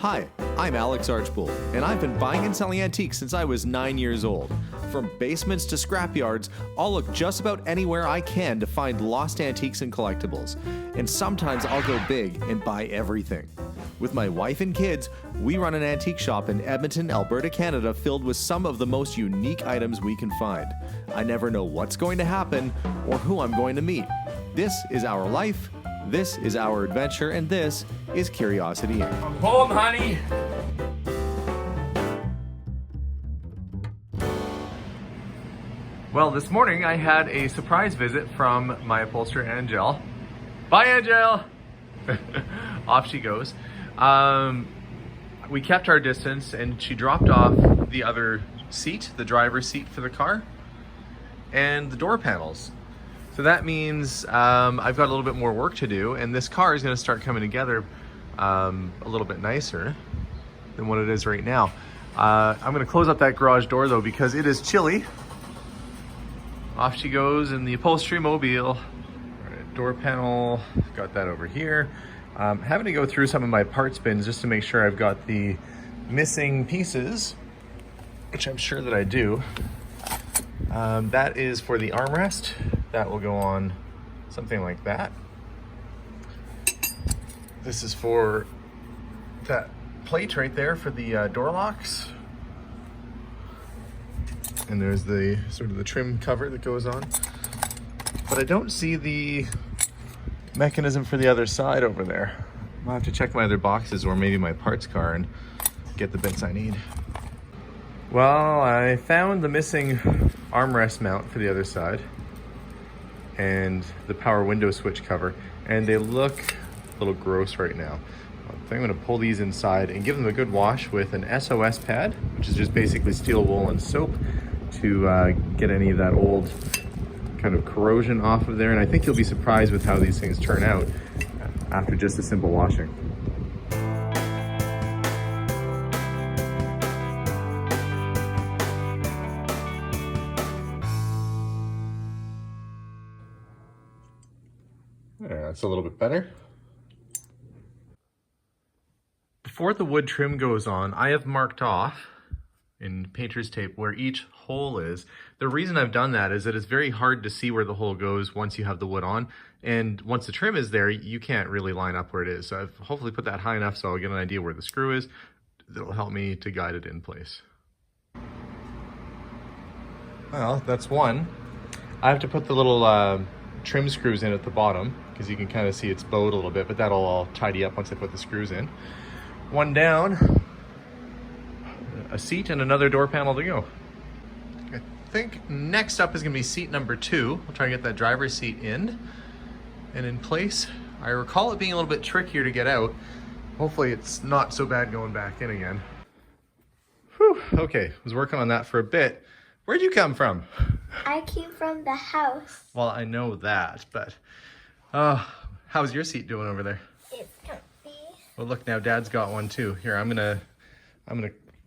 Hi, I'm Alex Archbold, and I've been buying and selling antiques since I was 9 years old. From basements to scrapyards, I'll look just about anywhere I can to find lost antiques and collectibles. And sometimes I'll go big and buy everything. With my wife and kids, we run an antique shop in Edmonton, Alberta, Canada, filled with some of the most unique items we can find. I never know what's going to happen or who I'm going to meet. This is our life, this is our adventure, and this is Curiosity Inc. I'm home, honey. Well, this morning I had a surprise visit from my upholsterer, Angel. Bye, Angel! Off she goes. We kept our distance and she dropped off the other seat, the driver's seat for the car, and the door panels. So that means I've got a little bit more work to do, and this car is going to start coming together a little bit nicer than what it is right now. I'm going to close up that garage door though because it is chilly. Off she goes in the upholstery mobile. Right, door panel, got that over here. Having to go through some of my parts bins just to make sure I've got the missing pieces, which I'm sure that I do. That is for the armrest. That will go on something like that. This is for that plate right there for the door locks. And there's the sort of the trim cover that goes on. But I don't see the mechanism for the other side over there. I'll have to check my other boxes or maybe my parts car and get the bits I need. Well, I found the missing armrest mount for the other side and the power window switch cover, and they look a little gross right now. I think I'm going to pull these inside and give them a good wash with an SOS pad, which is just basically steel wool and soap, to get any of that old kind of corrosion off of there. And I think you'll be surprised with how these things turn out after just a simple washing. There, that's a little bit better. Before the wood trim goes on, I have marked off in painter's tape where each hole is. The reason I've done that is that it's very hard to see where the hole goes once you have the wood on, and once the trim is there, you can't really line up where it is. So I've hopefully put that high enough so I'll get an idea where the screw is. That'll help me to guide it in place. Well, that's one. I have to put the little trim screws in at the bottom because you can kind of see it's bowed a little bit, but that'll all tidy up once I put the screws in. One down, a seat and another door panel to go. I think next up is going to be seat number 2. We'll try and get that driver's seat in and in place. I recall it being a little bit trickier to get out. Hopefully it's not so bad going back in again. Whew, okay, was working on that for a bit. Where'd you come from? I came from the house. Well, I know that, but how's your seat doing over there? It's comfy. Well, look, now Dad's got one too. Here, I'm gonna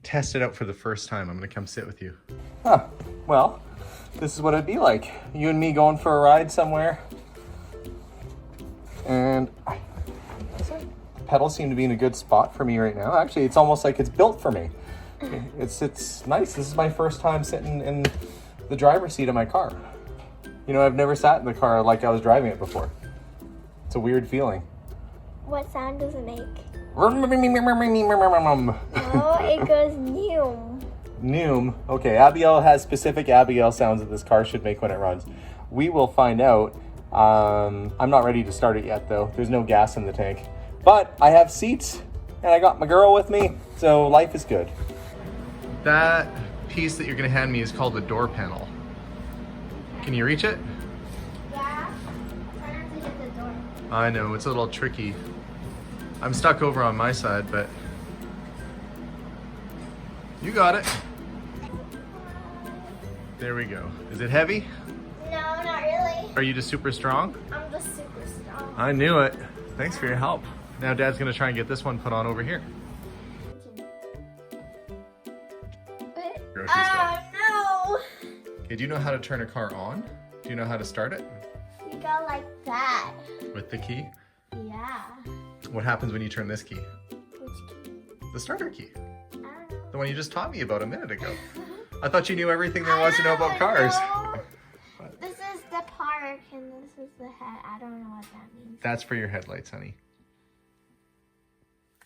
test it out for the first time. I'm gonna come sit with you. Huh, well, this is what it'd be like. You and me going for a ride somewhere. And the pedals seem to be in a good spot for me right now. Actually, it's almost like it's built for me. It's nice. This is my first time sitting in the driver's seat of my car. You know, I've never sat in the car like I was driving it before. It's a weird feeling. What sound does it make? No, No, it goes noom. Noom. Okay, Abigail has specific Abigail sounds that this car should make when it runs. We will find out. I'm not ready to start it yet though. There's no gas in the tank. But I have seats and I got my girl with me, so life is good. That piece that you're gonna hand me is called the door panel. Can you reach it? Yeah. Try not to hit the door. I know, it's a little tricky. I'm stuck over on my side, but you got it. There we go. Is it heavy? No, not really. Are you just super strong? I'm just super strong. I knew it. Thanks for your help. Now Dad's gonna try and get this one put on over here. Grocery store. Oh Okay, do you know how to turn a car on? Do you know how to start it? no. You go like that. With the key? Yeah. What happens when you turn this key? Which key? The starter key. I don't know. The one you just taught me about a minute ago. I thought you knew everything there was to know about cars. No. This is the park and this is the head. I don't know what that means. That's for your headlights, honey.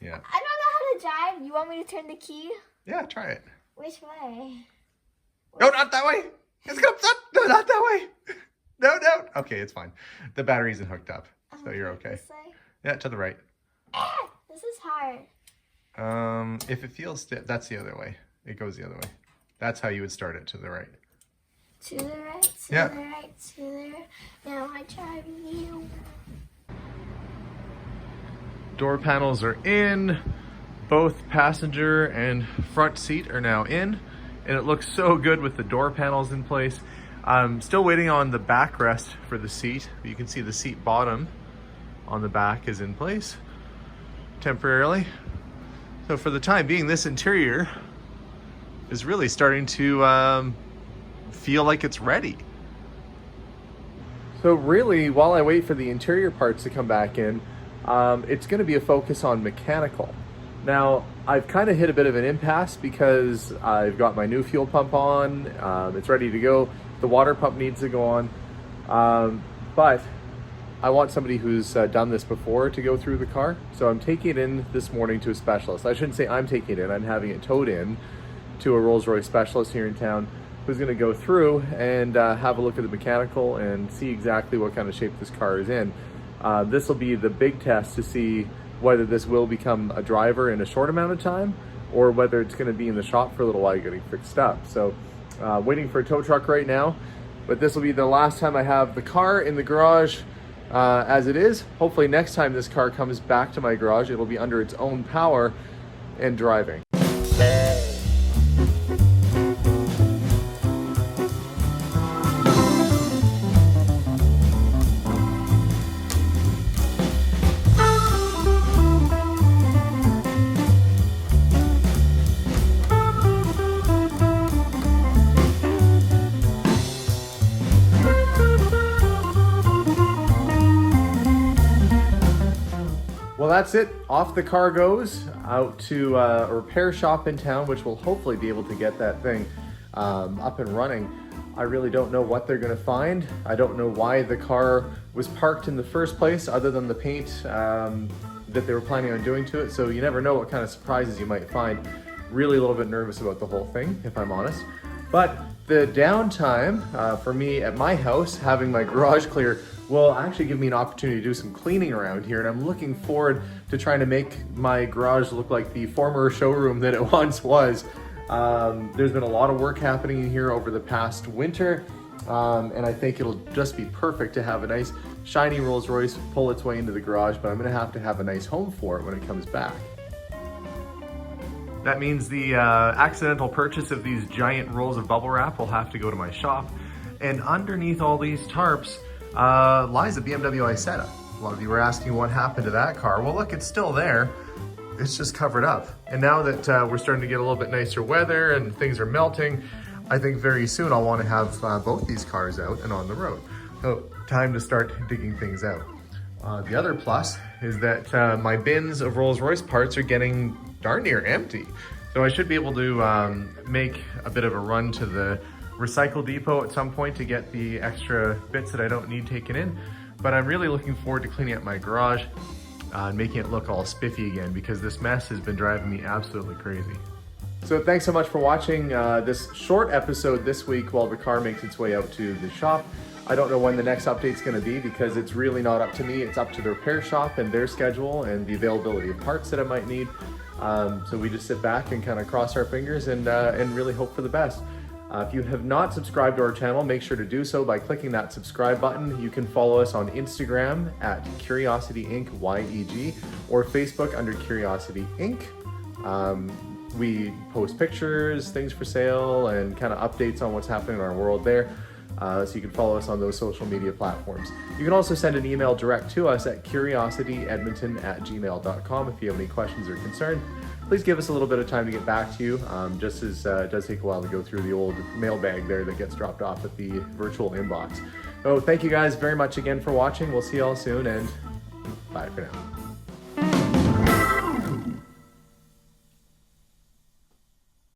Yeah. I don't know how to drive. You want me to turn the key? Yeah, try it. Which way? No, not that way. It's gonna upset. No, not that way. No, no. Okay, it's fine. The battery isn't hooked up, so you're okay. This way? Yeah, to the right. This is hard. If it feels stiff, that's the other way. It goes the other way. That's how you would start it, to the right. To the right, to Yeah. the right, to the right. Now I drive you. Door panels are in. Both passenger and front seat are now in. And it looks so good with the door panels in place. I'm still waiting on the backrest for the seat. You can see the seat bottom on the back is in place temporarily. So for the time being, this interior is really starting to feel like it's ready. So really, while I wait for the interior parts to come back in, it's going to be a focus on mechanical. Now, I've kind of hit a bit of an impasse because I've got my new fuel pump on, it's ready to go. The water pump needs to go on, but I want somebody who's done this before to go through the car. So I'm taking it in this morning to a specialist. I shouldn't say I'm taking it in, I'm having it towed in to a Rolls Royce specialist here in town who's gonna go through and have a look at the mechanical and see exactly what kind of shape this car is in. This will be the big test to see whether this will become a driver in a short amount of time or whether it's gonna be in the shop for a little while getting fixed up. So waiting for a tow truck right now, but this will be the last time I have the car in the garage as it is. Hopefully next time this car comes back to my garage, it'll be under its own power and driving. Well, that's it. Off the car goes out to a repair shop in town, which will hopefully be able to get that thing up and running. I really don't know what they're going to find. I don't know why the car was parked in the first place other than the paint that they were planning on doing to it. So you never know what kind of surprises you might find. Really a little bit nervous about the whole thing, if I'm honest. But the downtime for me at my house, having my garage clear, will actually give me an opportunity to do some cleaning around here, and I'm looking forward to trying to make my garage look like the former showroom that it once was. There's been a lot of work happening in here over the past winter, and I think it'll just be perfect to have a nice shiny Rolls Royce pull its way into the garage, but I'm gonna have to have a nice home for it when it comes back. That means the accidental purchase of these giant rolls of bubble wrap will have to go to my shop, and underneath all these tarps lies a BMW Isetta. A lot of you were asking what happened to that car. Well, look, it's still there. It's just covered up. And now that we're starting to get a little bit nicer weather and things are melting, I think very soon I'll want to have both these cars out and on the road. So time to start digging things out. The other plus is that my bins of Rolls Royce parts are getting darn near empty. So I should be able to make a bit of a run to the recycle depot at some point to get the extra bits that I don't need taken in. But I'm really looking forward to cleaning up my garage and making it look all spiffy again, because this mess has been driving me absolutely crazy. So thanks so much for watching this short episode this week while the car makes its way out to the shop. I don't know when the next update's going to be because it's really not up to me. It's up to the repair shop and their schedule and the availability of parts that I might need. So we just sit back and kind of cross our fingers and really hope for the best. If you have not subscribed to our channel, make sure to do so by clicking that subscribe button. You can follow us on Instagram at Curiosity Inc. YEG or Facebook under Curiosity Inc. We post pictures, things for sale, and kind of updates on what's happening in our world there. So you can follow us on those social media platforms. You can also send an email direct to us at curiosityedmonton@gmail.com if you have any questions or concerns. Please give us a little bit of time to get back to you, just as it does take a while to go through the old mailbag there that gets dropped off at the virtual inbox. So thank you guys very much again for watching. We'll see you all soon, and bye for now.